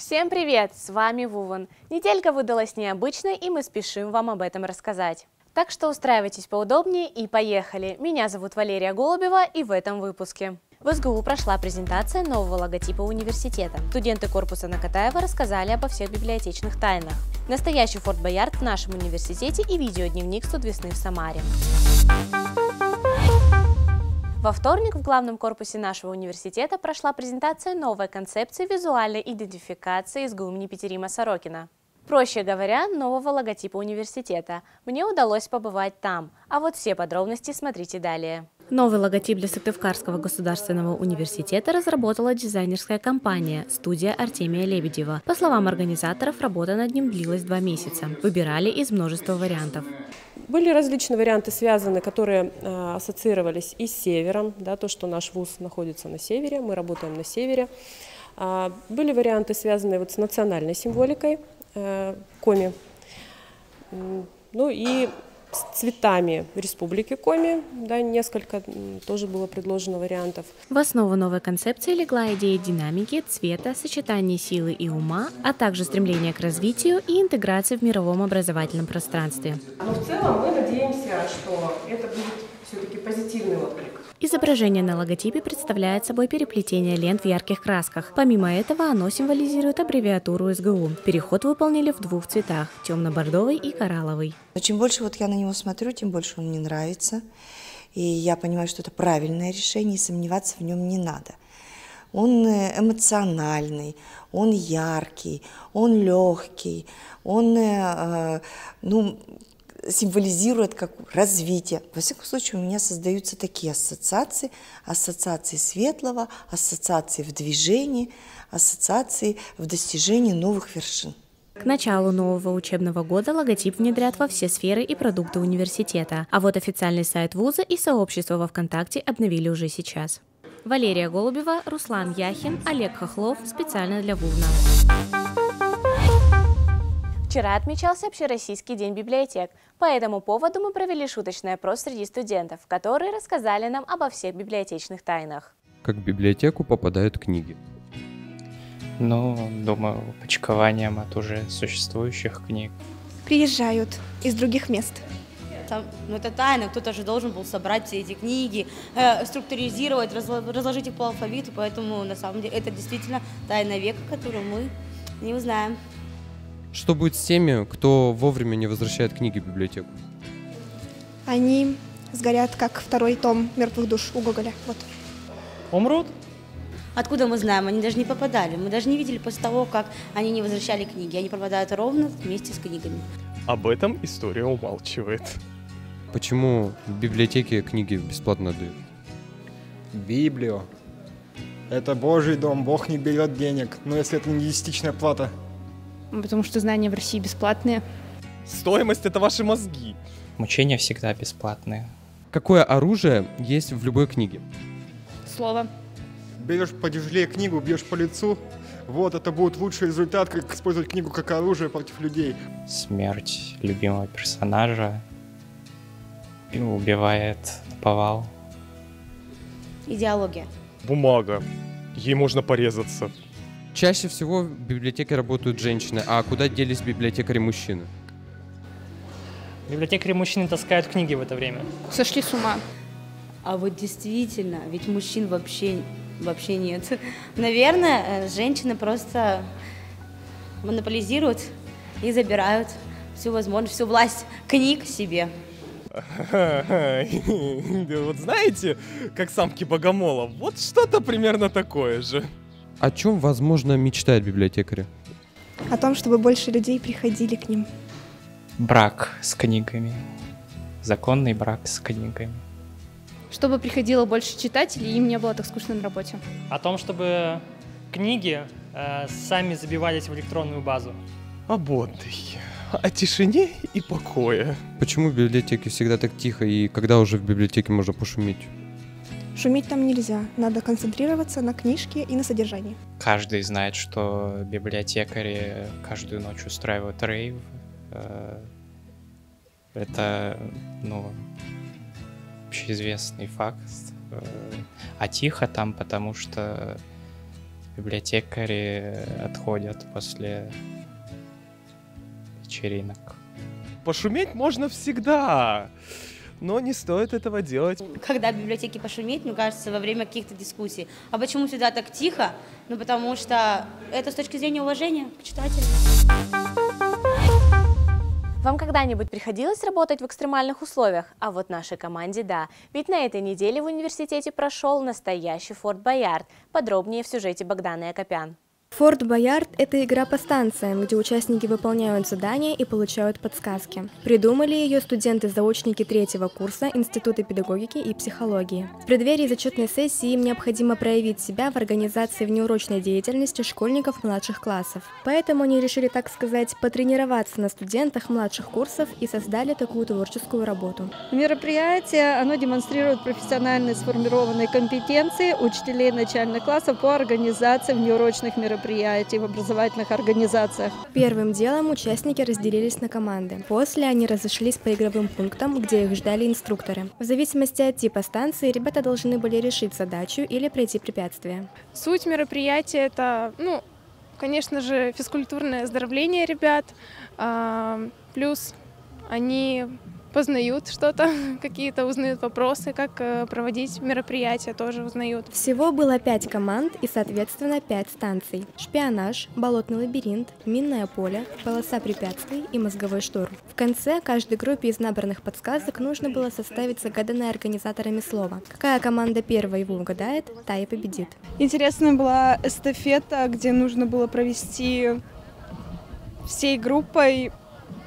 Всем привет! С вами Вуван. Неделька выдалась необычной, и мы спешим вам об этом рассказать. Так что устраивайтесь поудобнее и поехали. Меня зовут Валерия Голубева, и в этом выпуске. В СГУ прошла презентация нового логотипа университета. Студенты корпуса Накатаева рассказали обо всех библиотечных тайнах. Настоящий Форт Боярд в нашем университете и видеодневник студвесны в Самаре. Во вторник в главном корпусе нашего университета прошла презентация новой концепции визуальной идентификации СГУ имени Петерима Сорокина. Проще говоря, нового логотипа университета. Мне удалось побывать там, а вот все подробности смотрите далее. Новый логотип для Сыктывкарского государственного университета разработала дизайнерская компания «Студия Артемия Лебедева». По словам организаторов, работа над ним длилась 2 месяца. Выбирали из множества вариантов. Были различные варианты, связанные, которые ассоциировались и с севером, да, то, что наш вуз находится на севере, мы работаем на севере. Были варианты, связанные с национальной символикой, Коми, ну и с цветами Республики Коми, да, несколько тоже было предложено вариантов. В основу новой концепции легла идея динамики, цвета, сочетания силы и ума, а также стремление к развитию и интеграции в мировом образовательном пространстве. Но в целом мы надеемся, что это будет все-таки позитивный отклик. Изображение на логотипе представляет собой переплетение лент в ярких красках. Помимо этого, оно символизирует аббревиатуру СГУ. Переход выполнили в 2 цветах – темно-бордовый и коралловый. Но чем больше я на него смотрю, тем больше он мне нравится. И я понимаю, что это правильное решение, и сомневаться в нем не надо. Он эмоциональный, он яркий, он легкий, он символизирует как развитие. Во всяком случае, у меня создаются такие ассоциации. Ассоциации светлого, ассоциации в движении, ассоциации в достижении новых вершин. К началу нового учебного года логотип внедрят во все сферы и продукты университета. А вот официальный сайт вуза и сообщество во ВКонтакте обновили уже сейчас. Валерия Голубева, Руслан Яхин, Олег Хохлов. Специально для Вувна. Вчера отмечался Общероссийский день библиотек. По этому поводу мы провели шуточный опрос среди студентов, которые рассказали нам обо всех библиотечных тайнах. Как в библиотеку попадают книги? Думаю, почкованием от уже существующих книг. Приезжают из других мест. Это тайна, кто-то же должен был собрать все эти книги, структуризировать, разложить их по алфавиту, поэтому на самом деле это действительно тайна века, которую мы не узнаем. Что будет с теми, кто вовремя не возвращает книги в библиотеку? Они сгорят, как 2-й том «Мертвых душ» у Гоголя. Вот. Умрут? Откуда мы знаем? Они даже не попадали. Мы даже не видели после того, как они не возвращали книги. Они пропадают ровно вместе с книгами. Об этом история умалчивает. Почему в библиотеке книги бесплатно отдают? Библию. Это Божий дом, Бог не берет денег, но если это не десятичная плата. Потому что знания в России бесплатные. Стоимость — это ваши мозги. Мучения всегда бесплатные. Какое оружие есть в любой книге? Слово. Берешь потяжелее книгу, бьешь по лицу. Вот, это будет лучший результат, как использовать книгу как оружие против людей. Смерть любимого персонажа убивает наповал. Идеология. Бумага. Ей можно порезаться. Чаще всего в библиотеке работают женщины, а куда делись библиотекари-мужчины? Библиотекари-мужчины таскают книги в это время. Сошли с ума. А вот действительно, ведь мужчин вообще нет. Наверное, женщины просто монополизируют и забирают всю возможность, всю власть книг себе. Вот знаете, как самки богомола, вот что-то примерно такое же. О чем, возможно, мечтают библиотекари? О том, чтобы больше людей приходили к ним. Брак с книгами. Законный брак с книгами. Чтобы приходило больше читателей, и им не было так скучно на работе. О том, чтобы книги сами забивались в электронную базу. Об отдыхе, о тишине и покое. Почему в библиотеке всегда так тихо, и когда уже в библиотеке можно пошуметь? Шуметь там нельзя. Надо концентрироваться на книжке и на содержании. Каждый знает, что библиотекари каждую ночь устраивают рейв. Это, общеизвестный факт. А тихо там, потому что библиотекари отходят после вечеринок. Пошуметь можно всегда, но не стоит этого делать. Когда в библиотеке пошуметь, мне кажется, во время каких-то дискуссий. А почему всегда так тихо? Ну, потому что это с точки зрения уважения к читателям. Вам когда-нибудь приходилось работать в экстремальных условиях? А вот нашей команде да. Ведь на этой неделе в университете прошел настоящий Форт Боярд. Подробнее в сюжете Богданы Акопян. Форт Боярд – это игра по станциям, где участники выполняют задания и получают подсказки. Придумали ее студенты-заочники 3-го курса Института педагогики и психологии. В преддверии зачетной сессии им необходимо проявить себя в организации внеурочной деятельности школьников младших классов. Поэтому они решили, так сказать, потренироваться на студентах младших курсов и создали такую творческую работу. Мероприятие, оно демонстрирует профессионально сформированные компетенции учителей начальных классов по организации внеурочных мероприятий в образовательных организациях. Первым делом участники разделились на команды. После они разошлись по игровым пунктам, где их ждали инструкторы. В зависимости от типа станции ребята должны были решить задачу или пройти препятствие. Суть мероприятия – это, конечно же, физкультурное оздоровление ребят, плюс они познают что-то, какие-то узнают вопросы, как проводить мероприятия, тоже узнают. Всего было 5 команд и, соответственно, 5 станций. Шпионаж, болотный лабиринт, минное поле, полоса препятствий и мозговой штурм. В конце каждой группе из набранных подсказок нужно было составить загаданное организаторами слово. Какая команда первая его угадает, та и победит. Интересная была эстафета, где нужно было провести всей группой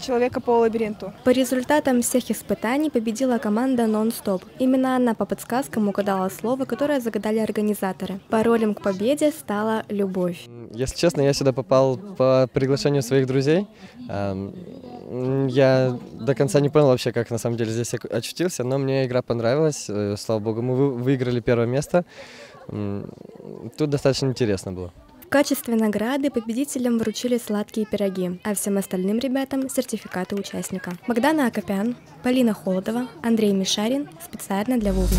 человека по лабиринту. По результатам всех испытаний победила команда «Нон-стоп». Именно она по подсказкам угадала слово, которое загадали организаторы. Паролем к победе стала любовь. Если честно, я сюда попал по приглашению своих друзей. Я до конца не понял вообще, как на самом деле здесь очутился, но мне игра понравилась. Слава богу, мы выиграли 1-е место. Тут достаточно интересно было. В качестве награды победителям вручили сладкие пироги, а всем остальным ребятам – сертификаты участника. Богдана Акопян, Полина Холодова, Андрей Мишарин специально для Вувна.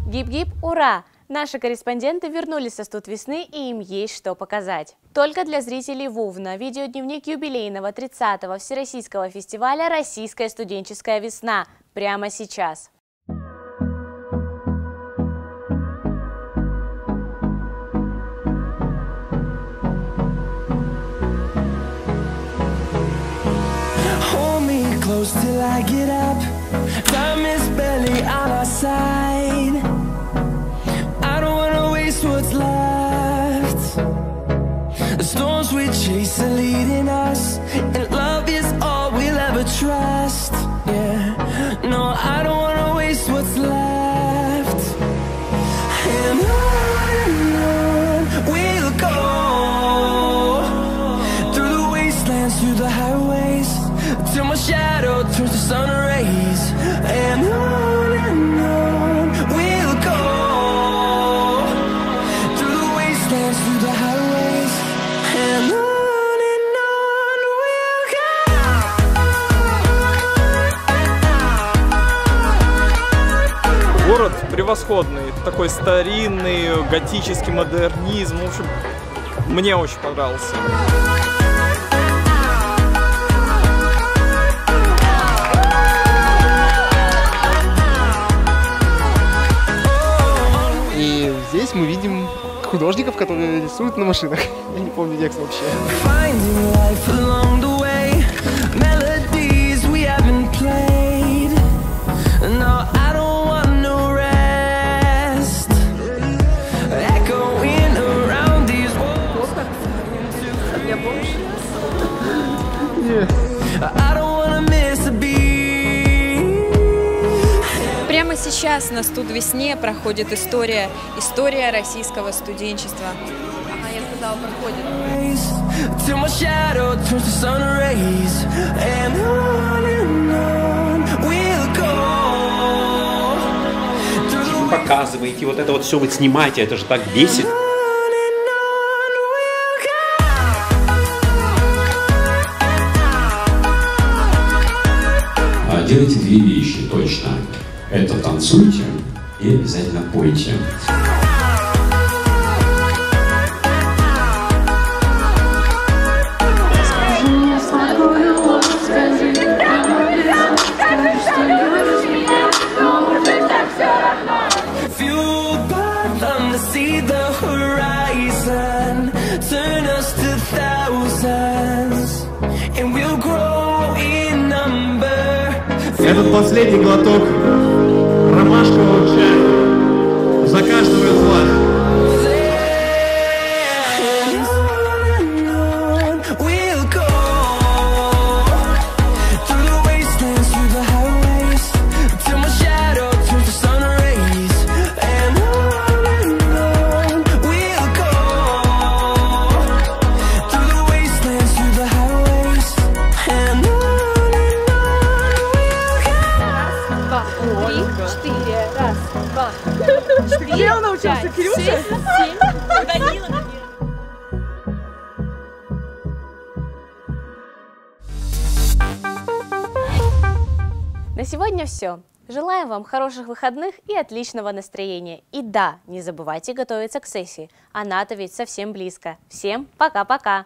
Гип-гип, ура! Наши корреспонденты вернулись со Студ весны, и им есть что показать. Только для зрителей Вувна видеодневник юбилейного 30-го Всероссийского фестиваля «Российская студенческая весна» прямо сейчас. Close till I get up. Time is barely on our side. I don't wanna waste what's left. The storms we chase are leading us, and love is all we'll ever trust. Yeah, no, I don't wanna waste what's left. And on we'll go, through the wastelands, through the highways, till my shadow turns to sun rays. And on we'll go, through the wastelands, through the highways. And on we'll go. Город превосходный, такой старинный, готический модернизм. В общем, мне очень понравился. Здесь мы видим художников, которые рисуют на машинах. Я не помню текст вообще. Прямо сейчас на Студ весне проходит история российского студенчества. Ага, я сказала, проходит. Вы показываете, вот это вот все вы снимаете, это же так бесит. Делайте 2 вещи точно. Это танцуйте и обязательно пойте. Этот последний глоток ромашкового чая за каждого из вас. Где он научился, Кирюша? На сегодня все. Желаем вам хороших выходных и отличного настроения. И да, не забывайте готовиться к сессии. Она-то ведь совсем близко. Всем пока-пока!